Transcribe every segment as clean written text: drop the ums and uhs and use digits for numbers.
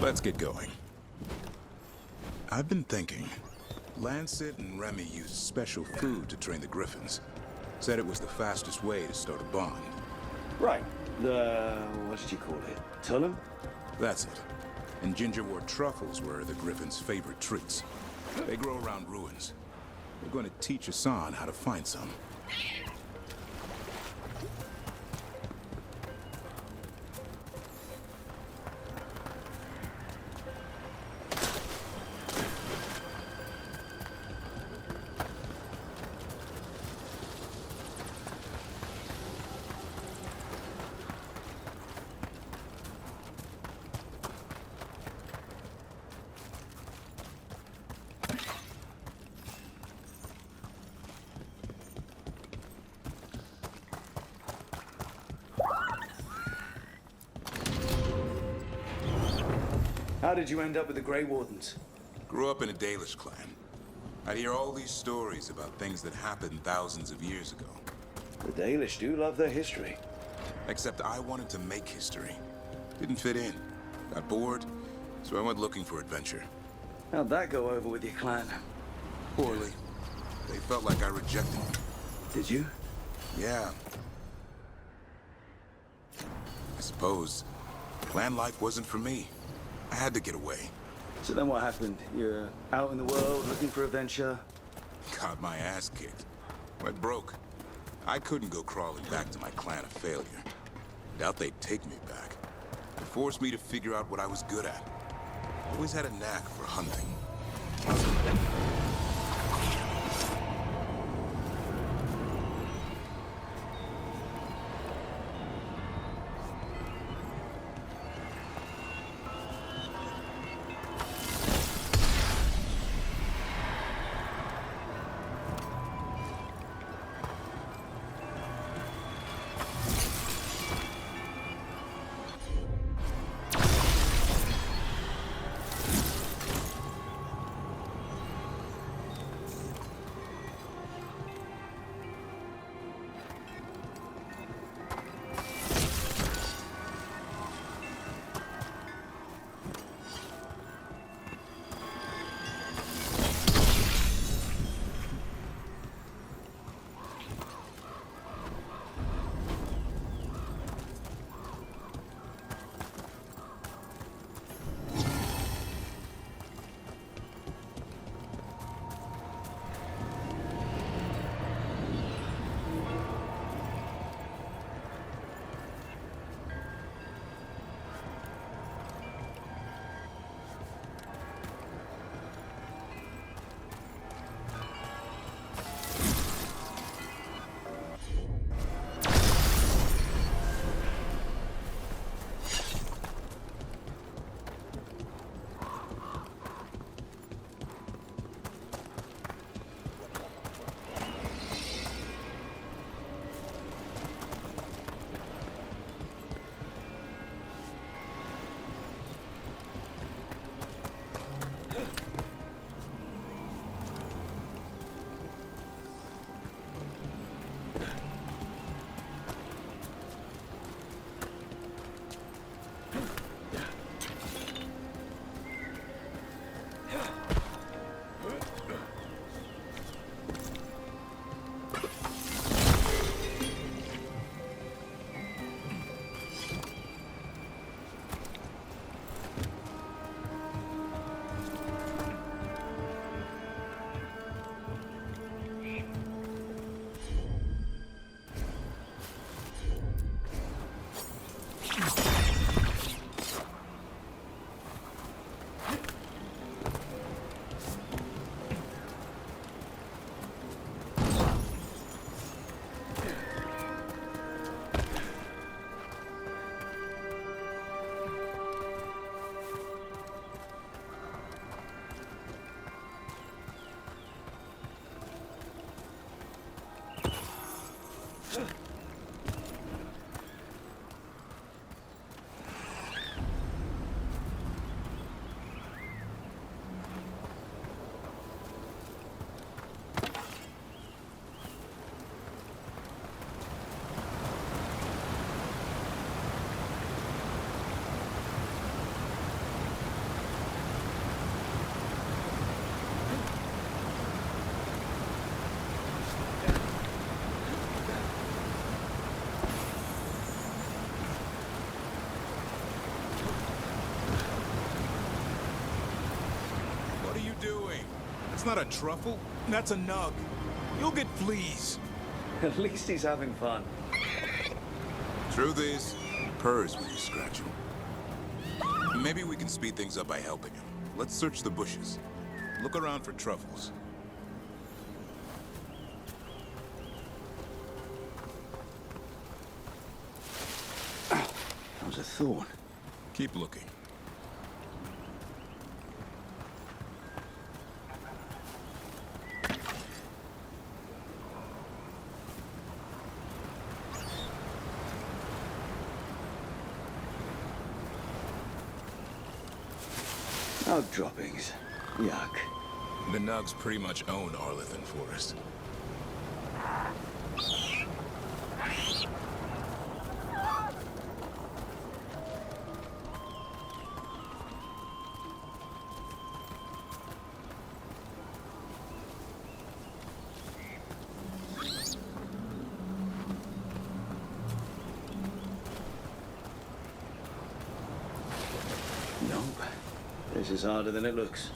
Let's get going. I've been thinking. Lancet and Remy used special food to train the Griffins. Said it was the fastest way to start a bond. Right. What did you call it? Tullum? That's it. And gingerwort truffles were the Griffins' favorite treats. They grow around ruins. We're going to teach Hassan how to find some. How did you end up with the Grey Wardens? Grew up in a Dalish clan. I'd hear all these stories about things that happened thousands of years ago. The Dalish do love their history. Except I wanted to make history. Didn't fit in. Got bored, so I went looking for adventure. How'd that go over with your clan? Poorly. They felt like I rejected them. Did you? Yeah. I suppose clan life wasn't for me. I had to get away. So then what happened? You're out in the world looking for adventure? Got my ass kicked. Went broke. I couldn't go crawling back to my clan of failure. Doubt they'd take me back. It forced me to figure out what I was good at. Always had a knack for hunting. That's not a truffle. That's a nug. You'll get fleas. At least he's having fun. Truth is, he purrs when you scratch him. Maybe we can speed things up by helping him. Let's search the bushes. Look around for truffles. That was a thorn. Keep looking. Nug droppings. Yuck. The Nugs pretty much own Arlithan Forest. Nope. This is harder than it looks.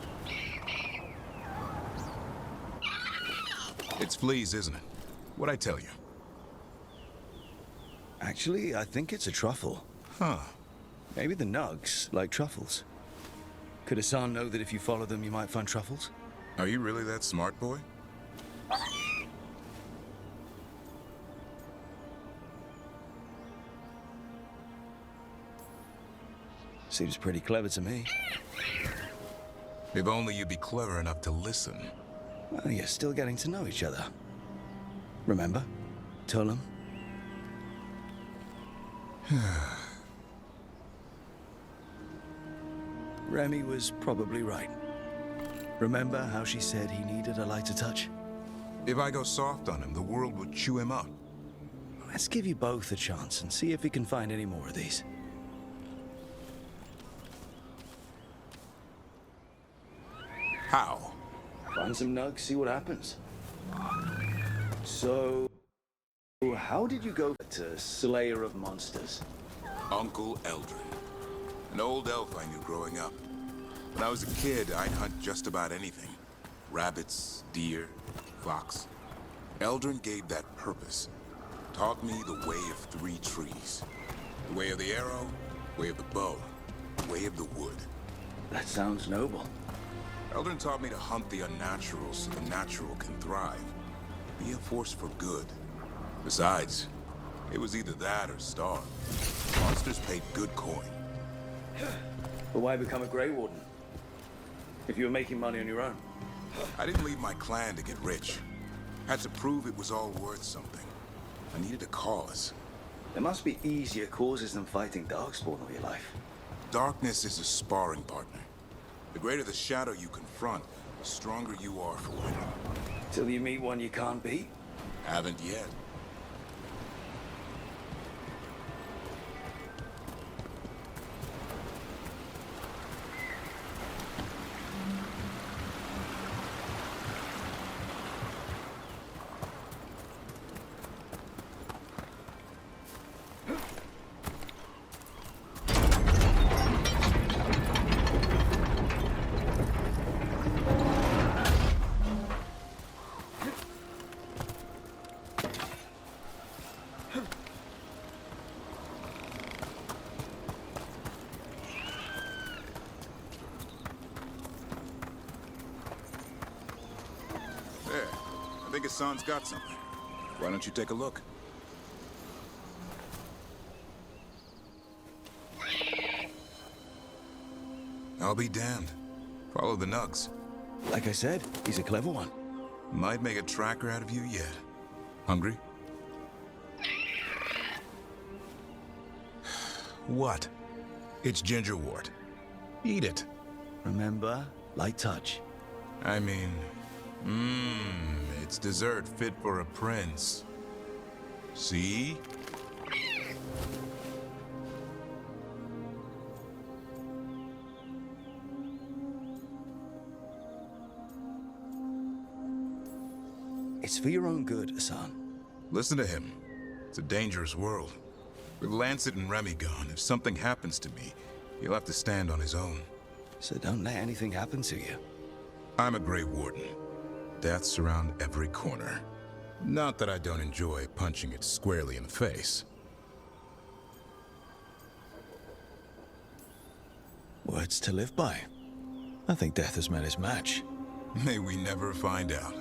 It's fleas, isn't it? What'd I tell you? Actually, I think it's a truffle. Huh. Maybe the nugs like truffles. Could Hassan know that if you follow them, you might find truffles? Are you really that smart, boy? Seems pretty clever to me. If only you'd be clever enough to listen. Well, you're still getting to know each other. Remember? Tullum? Remy was probably right. Remember how she said he needed a lighter touch? If I go soft on him, the world would chew him up. Let's give you both a chance and see if we can find any more of these. How? Find some nugs, see what happens. So, how did you go to Slayer of Monsters? Uncle Eldrin. An old elf I knew growing up. When I was a kid, I'd hunt just about anything. Rabbits, deer, fox. Eldrin gave that purpose. Taught me the way of three trees. The way of the arrow, way of the bow, the way of the wood. That sounds noble. Eldrin taught me to hunt the unnatural so the natural can thrive. Be a force for good. Besides, it was either that or starve. Monsters paid good coin. But why become a Grey Warden? If you were making money on your own? I didn't leave my clan to get rich. Had to prove it was all worth something. I needed a cause. There must be easier causes than fighting Darkspawn all your life. Darkness is a sparring partner. The greater the shadow you confront, the stronger you are for it. Till you meet one you can't beat? Haven't yet. There. I think Hassan's got something. Why don't you take a look? I'll be damned. Follow the nugs. Like I said, he's a clever one. Might make a tracker out of you yet. Hungry? What? It's gingerwort. Eat it. Remember, light touch. I mean, it's dessert fit for a prince. See? It's for your own good, Hassan. Listen to him. It's a dangerous world. With Lancet and Remy gone, if something happens to me, he'll have to stand on his own. So don't let anything happen to you. I'm a Grey Warden. Death's around every corner. Not that I don't enjoy punching it squarely in the face. Words to live by. I think death has met his match. May we never find out.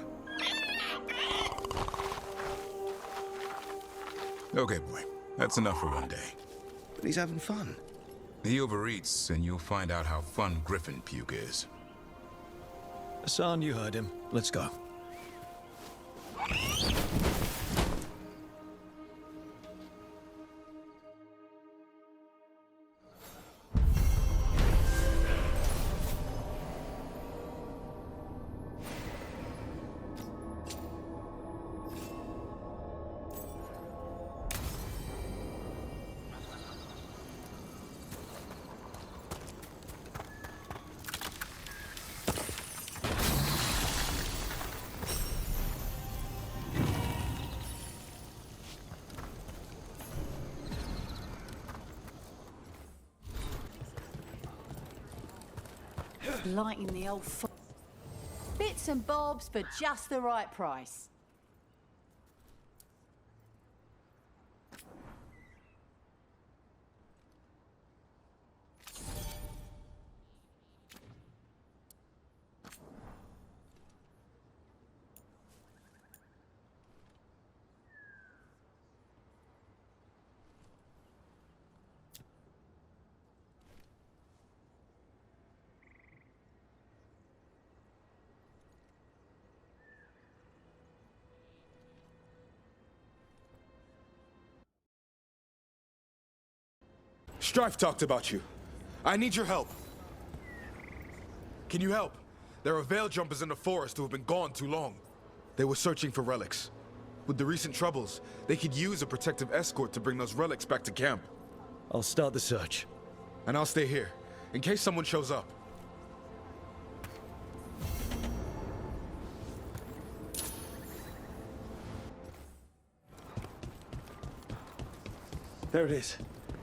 Okay, boy. That's enough for one day. But he's having fun. He overeats, and you'll find out how fun Griffin puke is. Hassan, you heard him. Let's go. Lighting the old bits and bobs for just the right price. Strife talked about you. I need your help. Can you help? There are veil jumpers in the forest who have been gone too long. They were searching for relics. With the recent troubles, they could use a protective escort to bring those relics back to camp. I'll start the search. And I'll stay here, in case someone shows up. There it is.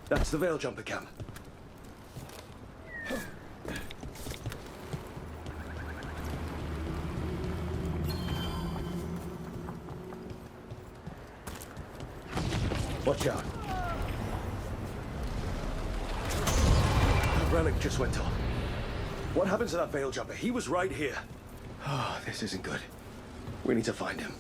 That's the Veil Jumper camp. Watch out. The relic just went off. What happens to that Veil Jumper? He was right here. Oh, this isn't good. We need to find him.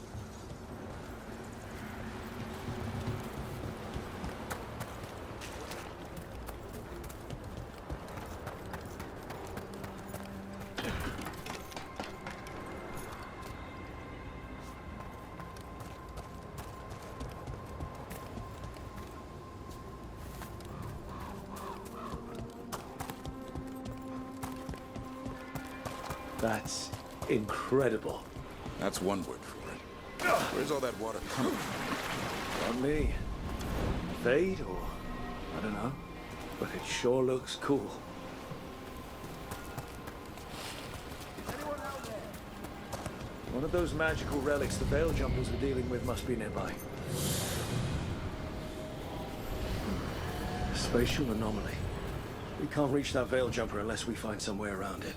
That's incredible. That's one word for it. Where's all that water coming from? On me. Fade or I don't know. But it sure looks cool. One of those magical relics the Veil Jumpers were dealing with must be nearby. A spatial anomaly. We can't reach that Veil Jumper unless we find some way around it.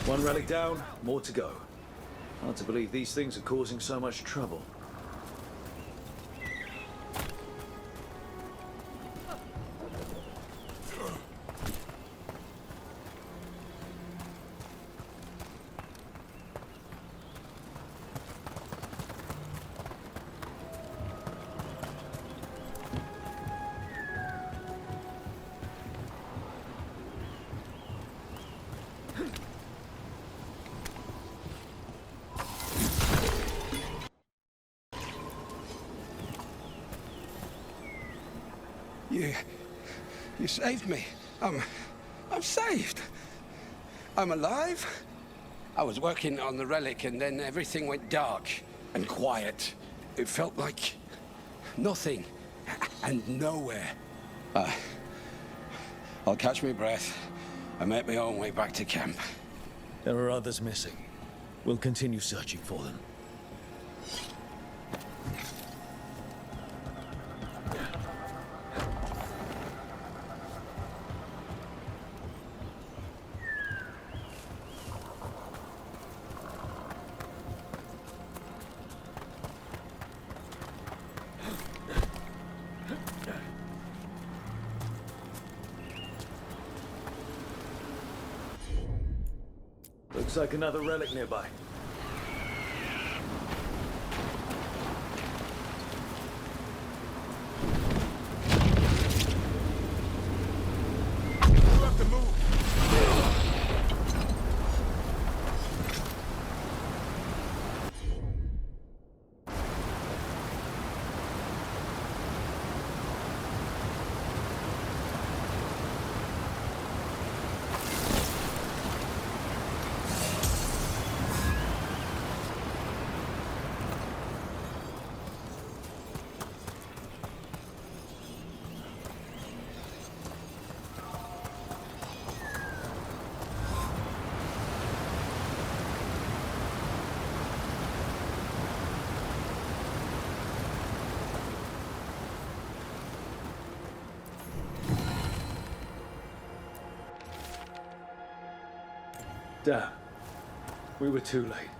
One relic down, more to go. Hard to believe these things are causing so much trouble. You saved me. I'm saved. I'm alive. I was working on the relic and then everything went dark and quiet. It felt like nothing and nowhere. I'll catch my breath and make my own way back to camp. There are others missing. We'll continue searching for them. Looks like another relic nearby. You have to move. Damn. We were too late.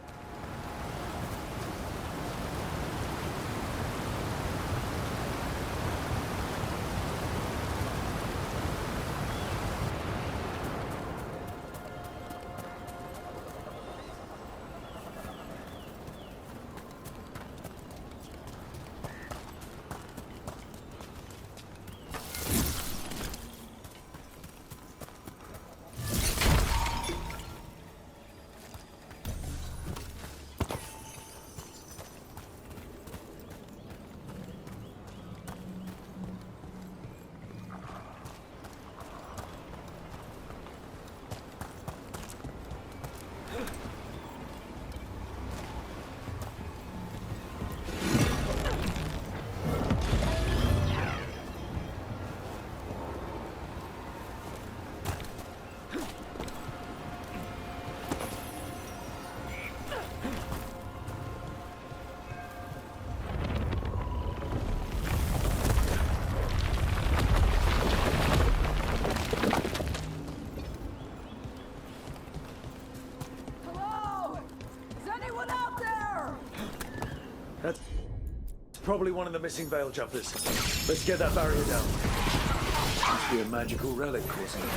That's probably one of the missing veil jumpers. Let's get that barrier down. Must be a magical relic causing it.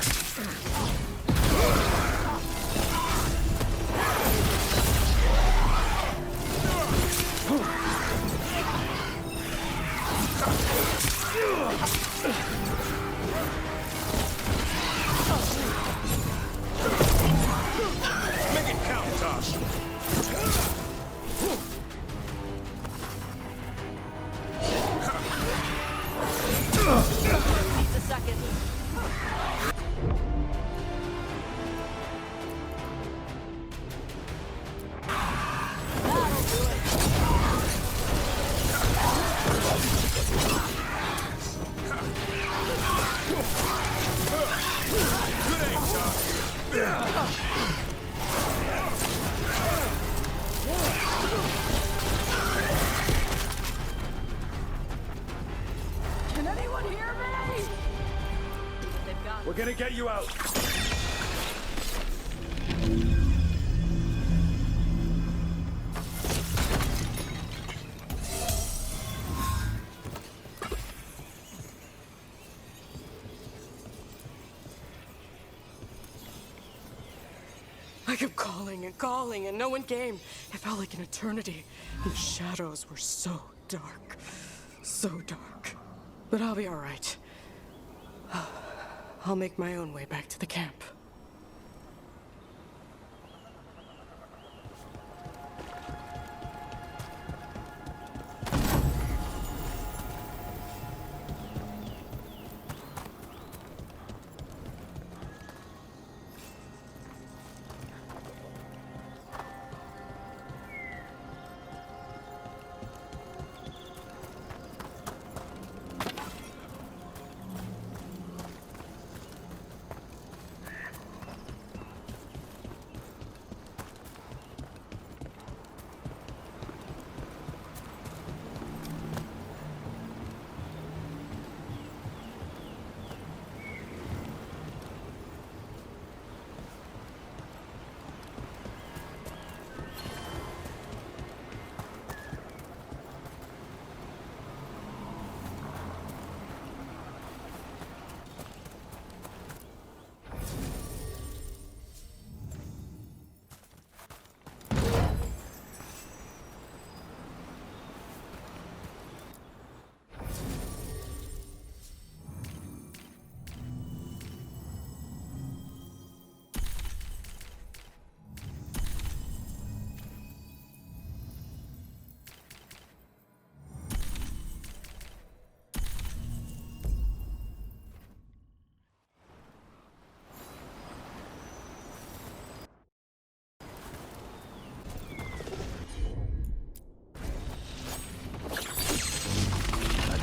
Make it count, Tosh. Needs a second. That'll do it. Good aim, Tosh. Can anyone hear me? They've got We're gonna get you out. I kept calling and no one came. It felt like an eternity. The shadows were so dark. So dark. But I'll be all right. I'll make my own way back to the camp.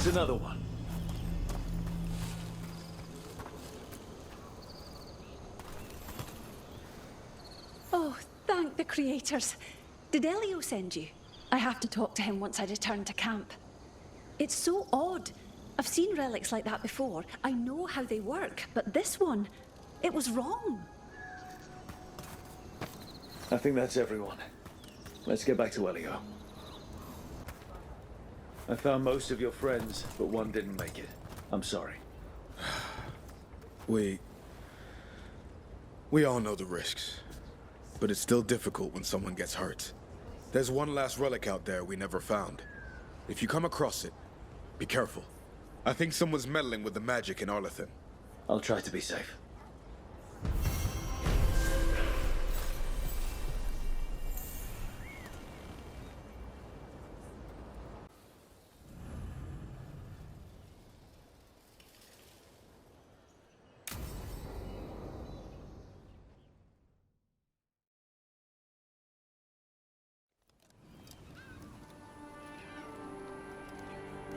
Here's another one. Oh, thank the creators. Did Elio send you? I have to talk to him once I return to camp. It's so odd. I've seen relics like that before. I know how they work, but this one, it was wrong. I think that's everyone. Let's get back to Elio. I found most of your friends, but one didn't make it. I'm sorry. We all know the risks, but it's still difficult when someone gets hurt. There's one last relic out there we never found. If you come across it, be careful. I think someone's meddling with the magic in Arlethan. I'll try to be safe.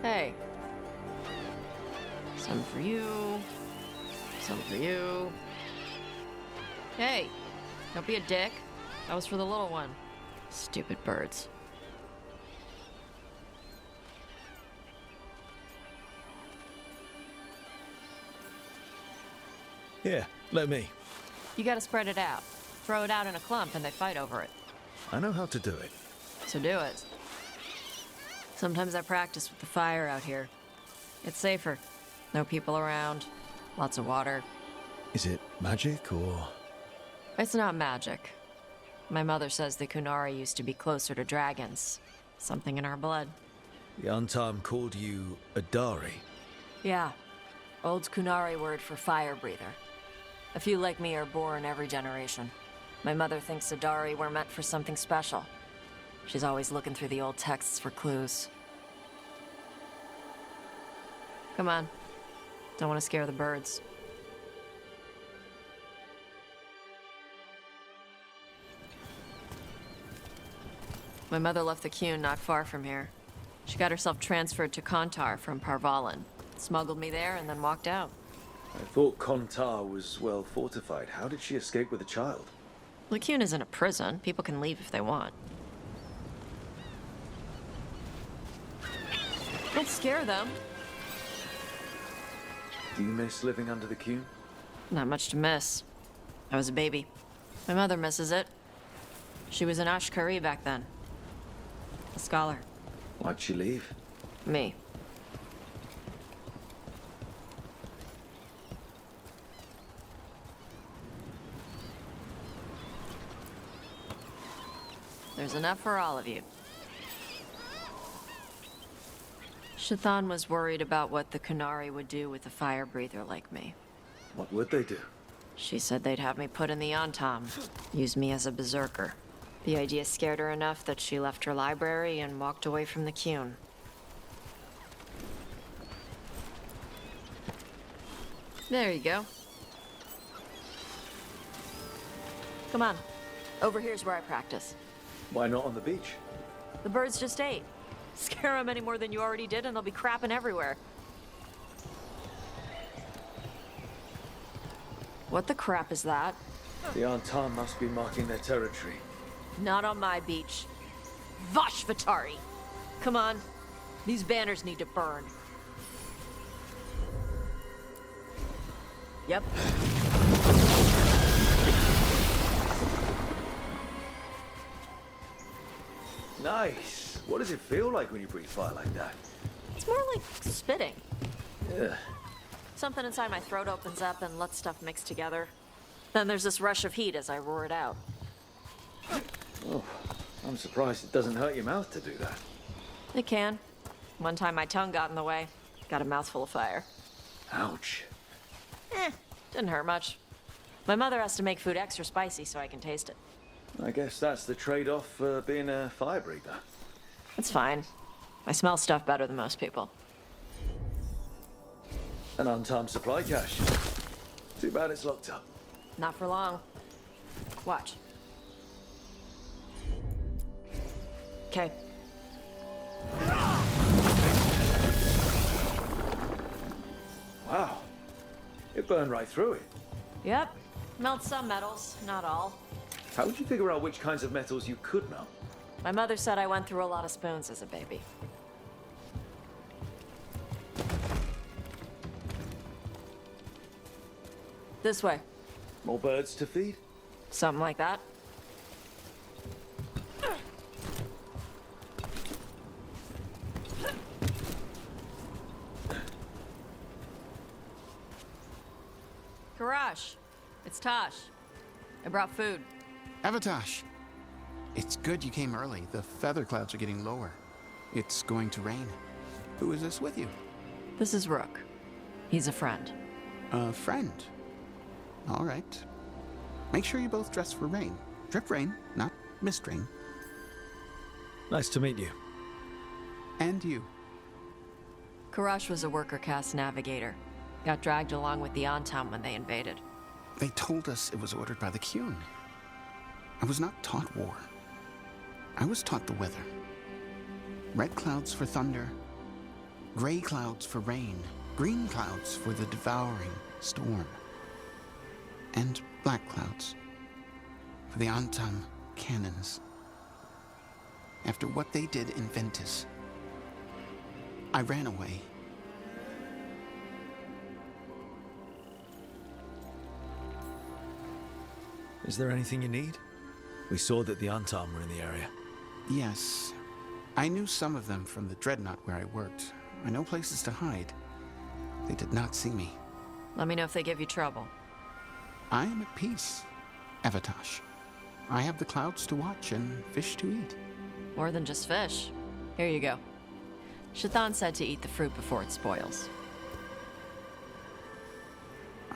Hey. Some for you. Some for you. Hey, don't be a dick. That was for the little one. Stupid birds. Here, let me. You gotta spread it out. Throw it out in a clump and they fight over it. I know how to do it. So do it. Sometimes I practice with the fire out here. It's safer. No people around. Lots of water. Is it magic or...? It's not magic. My mother says the Kunari used to be closer to dragons. Something in our blood. The Antam called you a Dari. Yeah. Old Kunari word for fire breather. A few like me are born every generation. My mother thinks Adari were meant for something special. She's always looking through the old texts for clues. Come on. Don't want to scare the birds. My mother left the Qun not far from here. She got herself transferred to Kontar from Parvalan. Smuggled me there and then walked out. I thought Kontar was well fortified. How did she escape with a child? The Qun isn't a prison. People can leave if they want. Don't scare them. Do you miss living under the Qun? Not much to miss. I was a baby. My mother misses it. She was an Ashkari back then. A scholar. Why'd she leave? Me. There's enough for all of you. Shathan was worried about what the Kunari would do with a fire breather like me. What would they do? She said they'd have me put in the Antam, use me as a berserker. The idea scared her enough that she left her library and walked away from the Qun. There you go. Come on. Over here's where I practice. Why not on the beach? The birds just ate. Scare them any more than you already did and they'll be crapping everywhere. What the crap is that? The Antam must be marking their territory. Not on my beach. Vashvatari! Come on. These banners need to burn. Yep. Nice. What does it feel like when you breathe fire like that? It's more like spitting. Yeah. Something inside my throat opens up and lets stuff mix together. Then there's this rush of heat as I roar it out. Oh, I'm surprised it doesn't hurt your mouth to do that. It can. One time my tongue got in the way. Got a mouthful of fire. Ouch. Didn't hurt much. My mother has to make food extra spicy so I can taste it. I guess that's the trade-off for being a fire breather. It's fine. I smell stuff better than most people. An untimed supply cache. Too bad it's locked up. Not for long. Watch. Okay. burn right through it. Yep. Melt some metals, not all. How would you figure out which kinds of metals you could melt? My mother said I went through a lot of spoons as a baby. This way. More birds to feed? Something like that. Karash, it's Tosh. I brought food. Avatosh, it's good you came early. The feather clouds are getting lower. It's going to rain. Who is this with you? This is Rook. He's a friend. A friend. All right. Make sure you both dress for rain. Drip rain, not mist rain. Nice to meet you. And you. Karash was a worker caste navigator. Got dragged along with the Antam when they invaded. They told us it was ordered by the Qun. I was not taught war. I was taught the weather. Red clouds for thunder, gray clouds for rain, green clouds for the devouring storm, and black clouds for the Antam cannons. After what they did in Ventus, I ran away. Is there anything you need? We saw that the Antam were in the area. Yes. I knew some of them from the Dreadnought where I worked. I know places to hide. They did not see me. Let me know if they give you trouble. I am at peace, Avatosh. I have the clouds to watch and fish to eat. More than just fish. Here you go. Shathan said to eat the fruit before it spoils.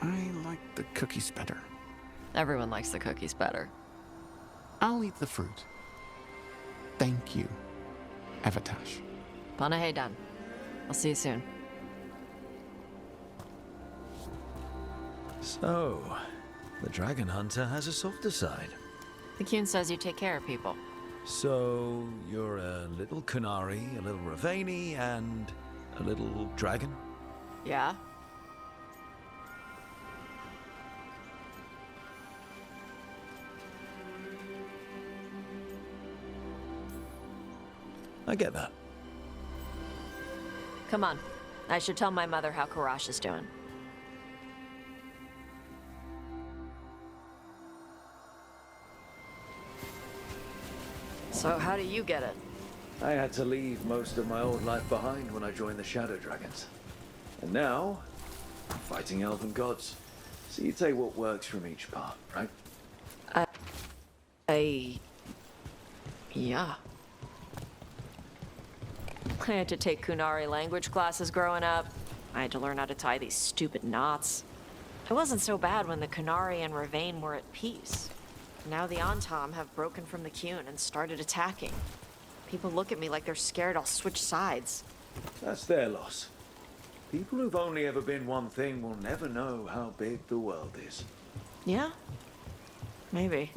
I like the cookies better. Everyone likes the cookies better. I'll eat the fruit. Thank you, Avatosh. Panaheydan. I'll see you soon. So, the Dragon Hunter has a softer side. The Qun says you take care of people. So, you're a little Kunari, a little Ravani, and a little dragon? Yeah? I get that. Come on. I should tell my mother how Karash is doing. So how do you get it? I had to leave most of my old life behind when I joined the Shadow Dragons. And now, I'm fighting elven gods. So you take what works from each part, right? Yeah. I had to take Kunari language classes growing up. I had to learn how to tie these stupid knots. It wasn't so bad when the Kunari and Ravane were at peace. Now the Antam have broken from the Qun and started attacking. People look at me like they're scared I'll switch sides. That's their loss. People who've only ever been one thing will never know how big the world is. Yeah? Maybe.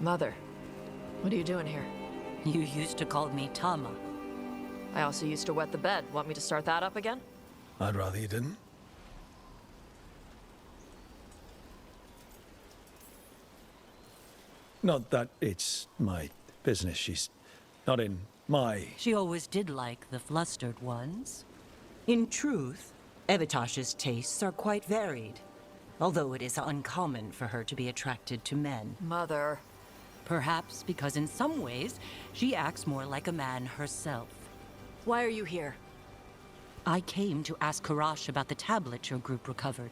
Mother, what are you doing here? You used to call me Tama. I also used to wet the bed. Want me to start that up again? I'd rather you didn't. Not that it's my business. She's not in my... She always did like the flustered ones. In truth, Evatosh's tastes are quite varied, although it is uncommon for her to be attracted to men. Mother. Perhaps because in some ways, she acts more like a man herself. Why are you here? I came to ask Karash about the tablet your group recovered.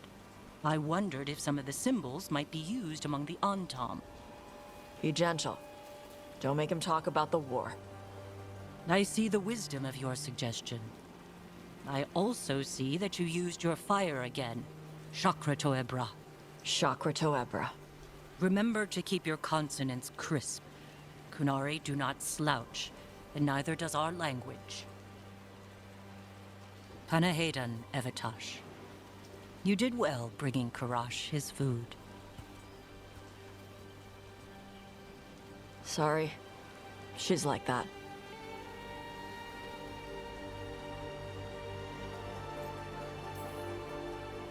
I wondered if some of the symbols might be used among the Antam. Be gentle. Don't make him talk about the war. I see the wisdom of your suggestion. I also see that you used your fire again. Chakra Chakra Toebra. Remember to keep your consonants crisp. Kunari do not slouch, and neither does our language. Panahedan, Evitash. You did well bringing Karash his food. Sorry. She's like that.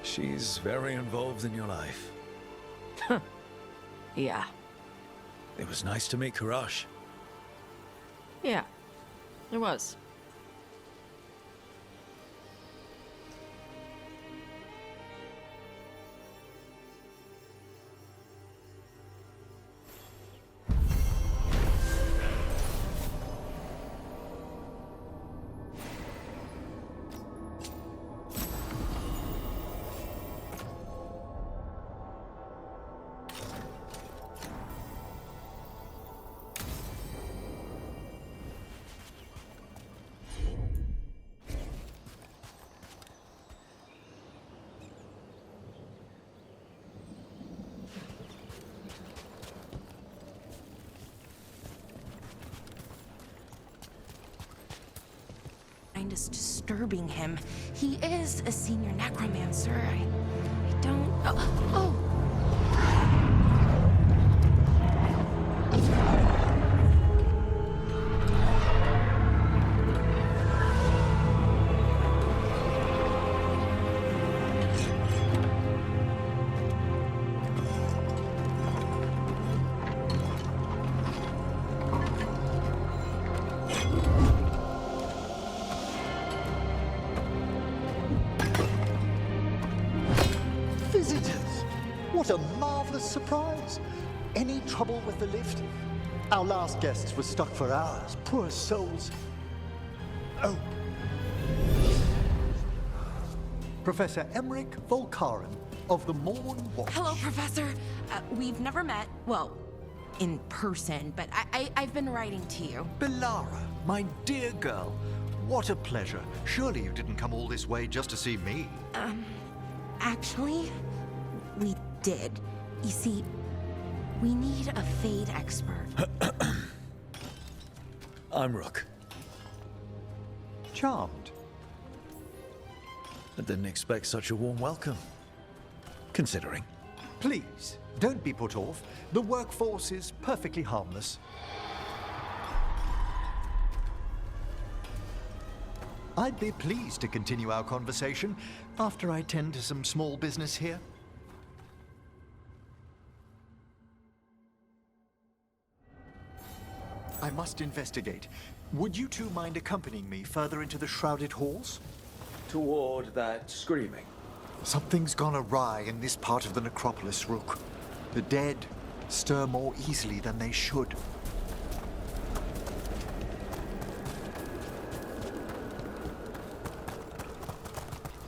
She's very involved in your life. Yeah. It was nice to meet Karash. Yeah. It was. Is disturbing him. He is a senior necromancer. I don't. Oh! Visitors! What a marvelous surprise! Any trouble with the lift? Our last guests were stuck for hours. Poor souls. Oh. Professor Emmerich Volkaren of the Morn Watch. Hello, Professor. We've never met. Well, in person, but I've been writing to you. Belara, my dear girl. What a pleasure. Surely you didn't come all this way just to see me. Actually, we did. You see, we need a Fade expert. I'm Rook. Charmed. I didn't expect such a warm welcome. Considering. Please, don't be put off. The workforce is perfectly harmless. I'd be pleased to continue our conversation after I tend to some small business here. I must investigate. Would you two mind accompanying me further into the shrouded halls? Toward that screaming. Something's gone awry in this part of the necropolis, Rook. The dead stir more easily than they should.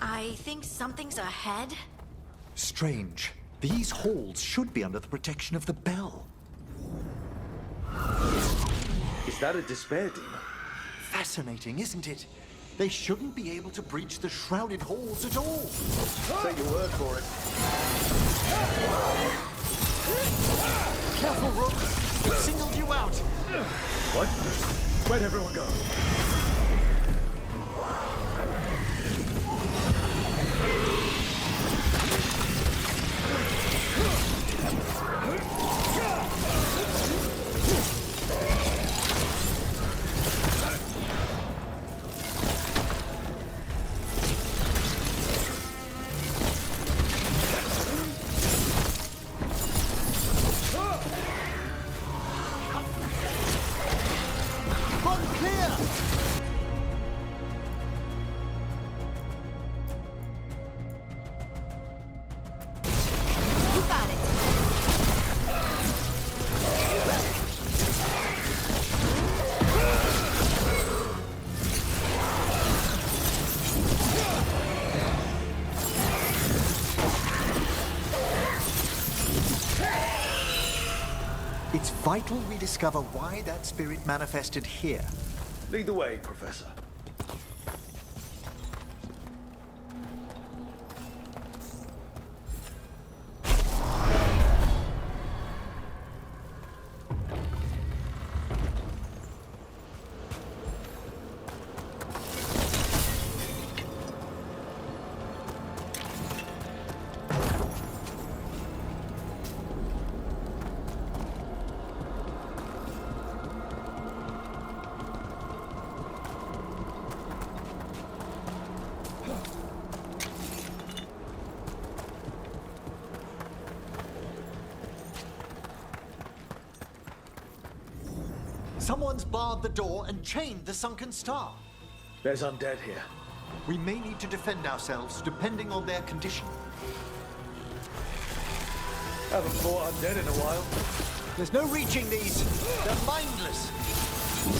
I think something's ahead. Strange. These halls should be under the protection of the bell. Is that a despair demon? Fascinating, isn't it? They shouldn't be able to breach the shrouded halls at all. Take your word for it. Careful, Rook. It singled you out. What? Where'd everyone go? It's vital we discover why that spirit manifested here. Lead the way, Professor. Someone's barred the door and chained the sunken star. There's undead here. We may need to defend ourselves, depending on their condition. Haven't fought undead in a while. There's no reaching these. They're mindless.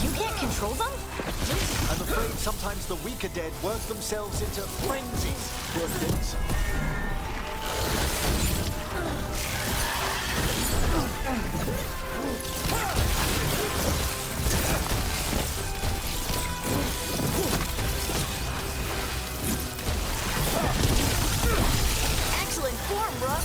You can't control them? I'm afraid sometimes the weaker dead work themselves into frenzies. Poor things. Excellent form, Rook.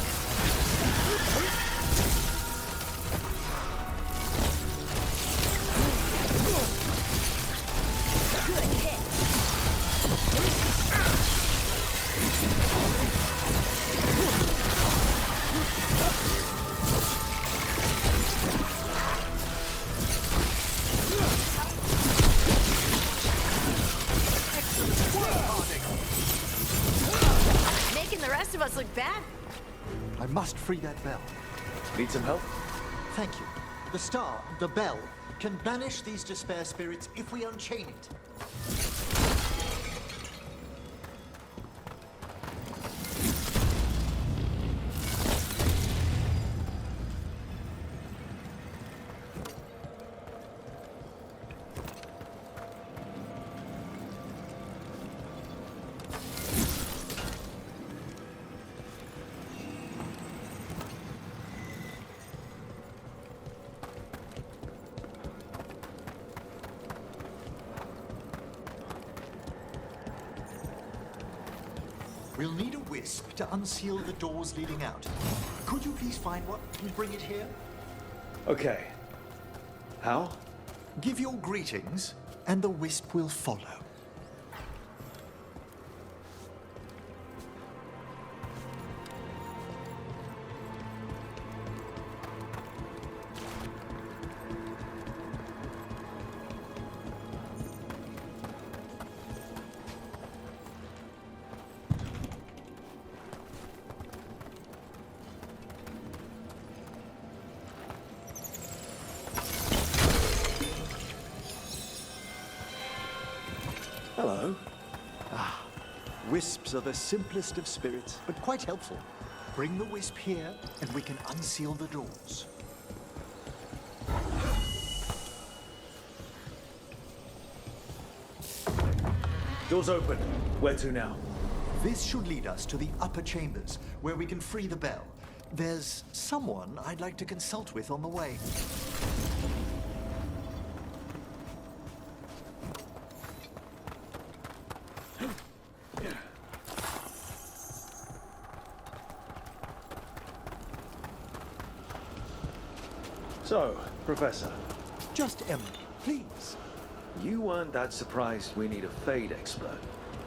Good hit. Making the rest of us look bad. I must free that bell. Need some help? Thank you. The star, the bell, can banish these despair spirits if we unchain it. We'll need a wisp to unseal the doors leading out. Could you please find one and bring it here? Okay. How? Give your greetings, and the wisp will follow. Hello. Wisps are the simplest of spirits, but quite helpful. Bring the wisp here, and we can unseal the doors. Door's open. Where to now? This should lead us to the upper chambers, where we can free the bell. There's someone I'd like to consult with on the way. So, Professor. Just Emily, please. You weren't that surprised we need a Fade expert.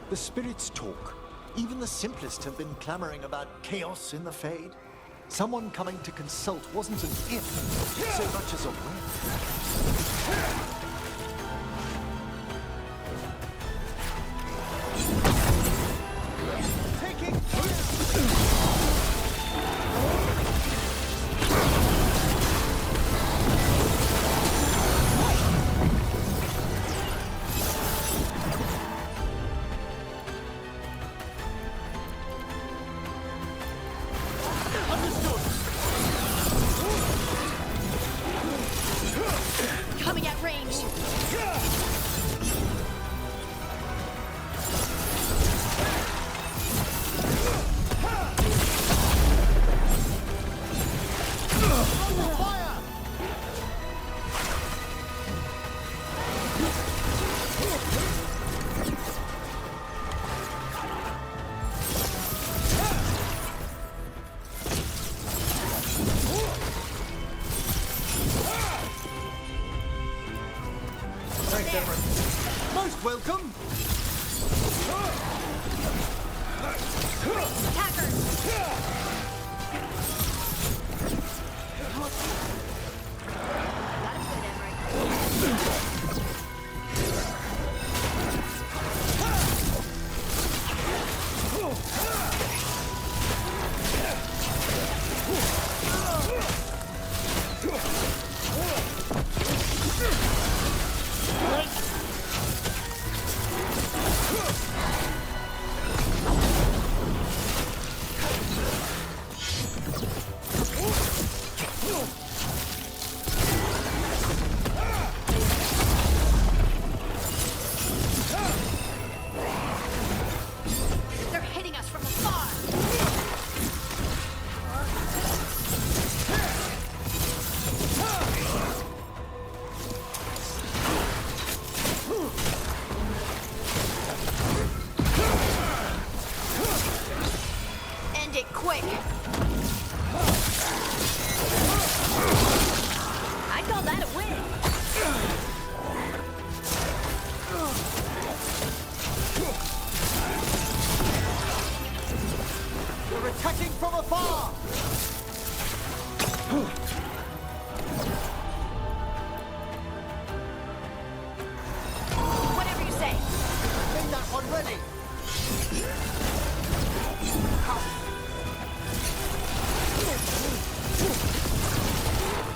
The spirits talk. Even the simplest have been clamoring about chaos in the Fade. Someone coming to consult wasn't an if, so much as a when. Coming at range. Most welcome. Attackers! Whatever you say. Made that one ready.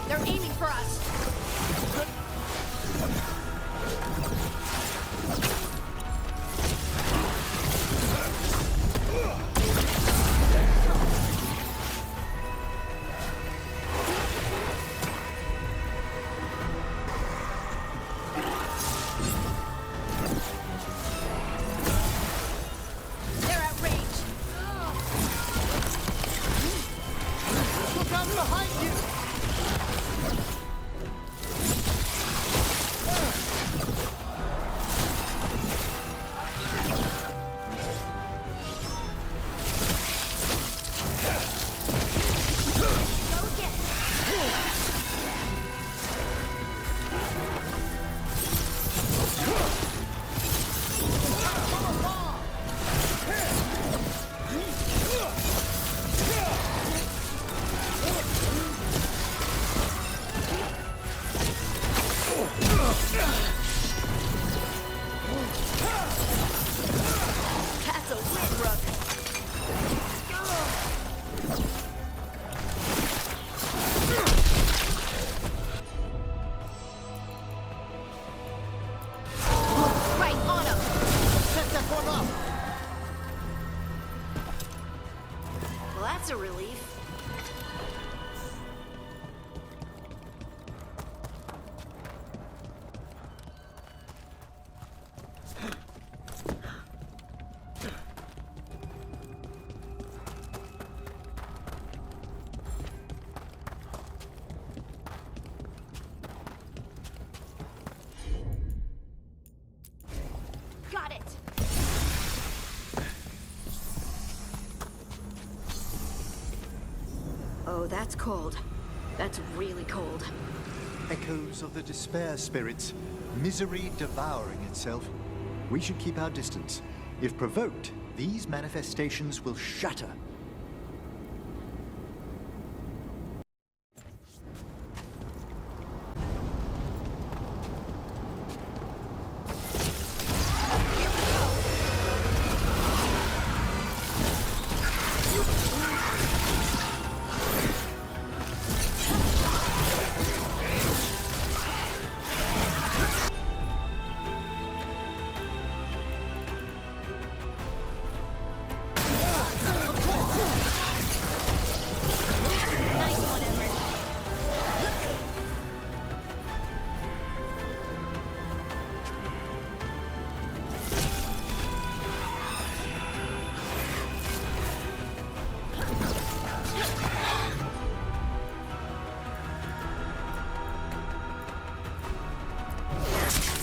They're aiming for us. They're at range. Look out behind you! Go get it. That's a win, Rook. Right on him. Set that one up! Well, that's a relief. Got it. Oh, that's cold. That's really cold. Echoes of the despair spirits, misery devouring itself. We should keep our distance. If provoked, these manifestations will shatter.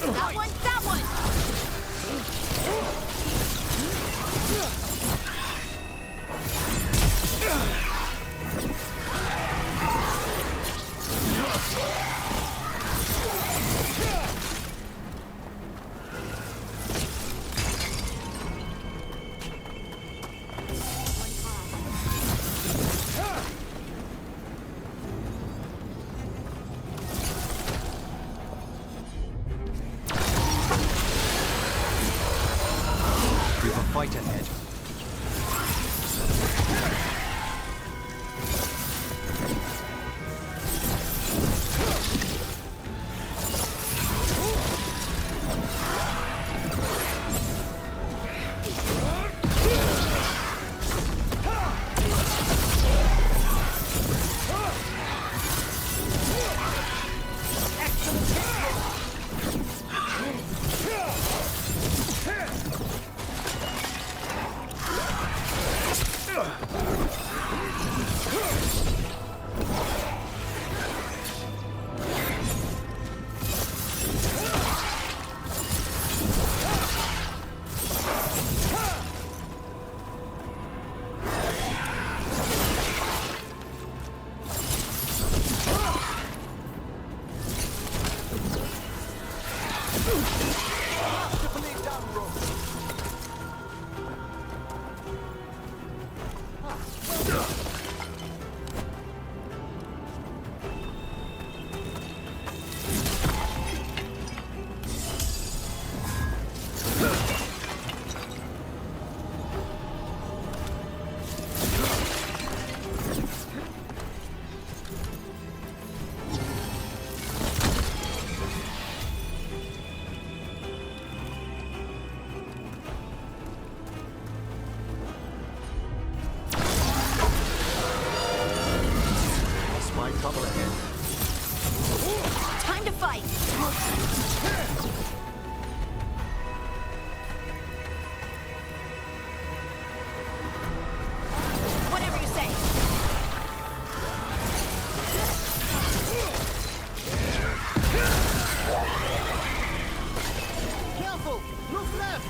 That one, that one! We've a fight ahead. find trouble ahead. Time to fight! Whatever you say. Careful! Look left!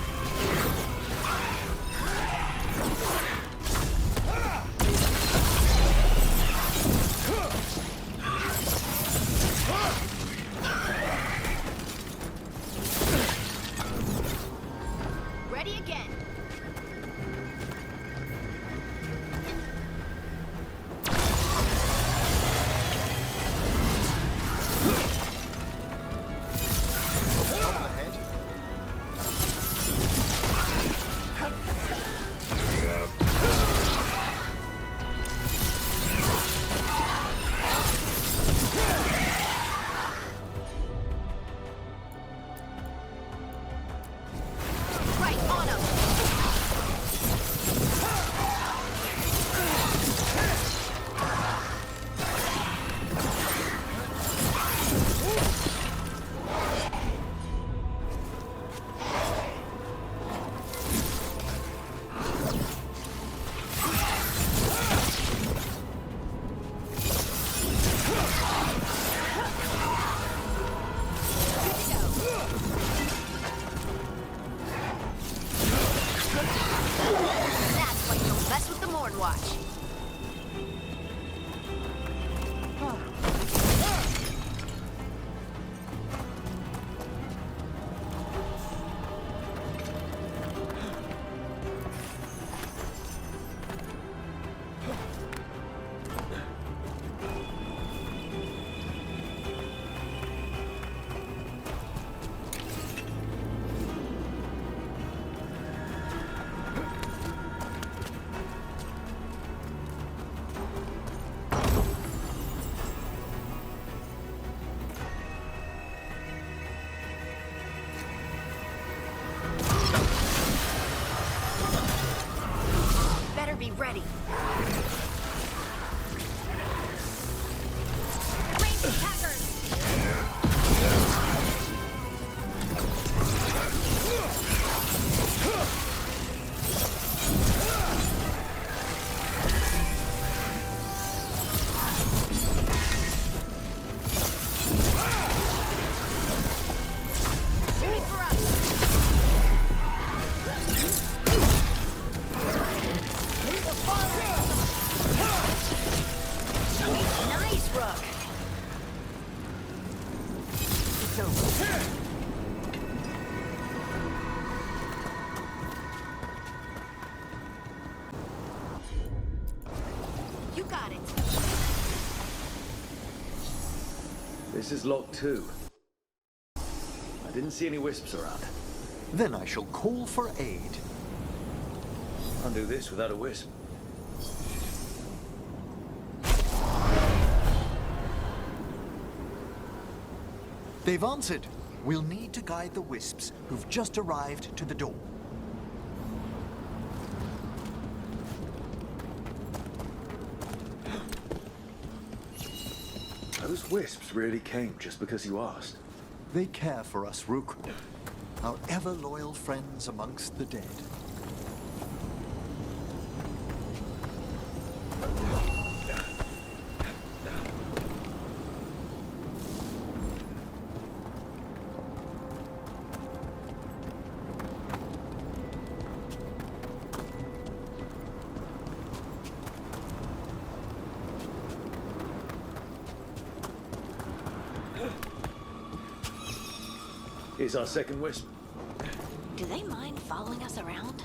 Ready again. Trouble ahead. Right, on him. That's why you don't mess with the Morn Watch. Better be ready. Range attackers! Shooting for us! Nice, Rook! It's over. You got it. This is lock 2. I didn't see any wisps around. Then I shall call for aid. Can't do this without a wisp. They've answered. We'll need to guide the wisps who've just arrived to the door. Those wisps really came just because you asked. They care for us, Rook. Our ever-loyal friends amongst the dead. Here's our second wisp. Do they mind following us around?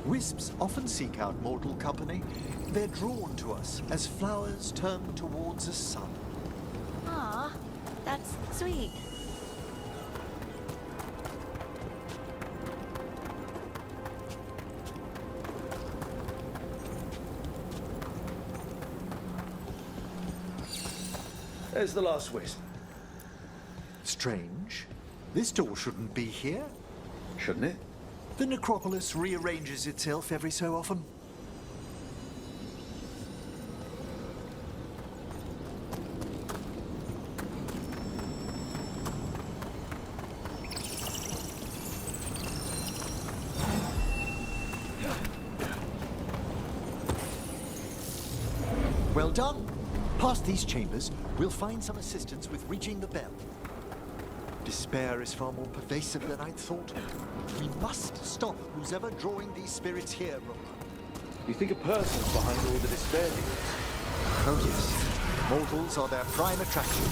Wisps often seek out mortal company. They're drawn to us as flowers turn towards a sun. Aw, that's sweet. There's the last wisp. Strange. This door shouldn't be here. Shouldn't it? The necropolis rearranges itself every so often. done. Past these chambers, we'll find some assistance with reaching the bell. Despair is far more pervasive than I'd thought. We must stop who's ever drawing these spirits here, Rook. You think a person's behind all the despair demons? Oh yes. Mortals are their prime attraction.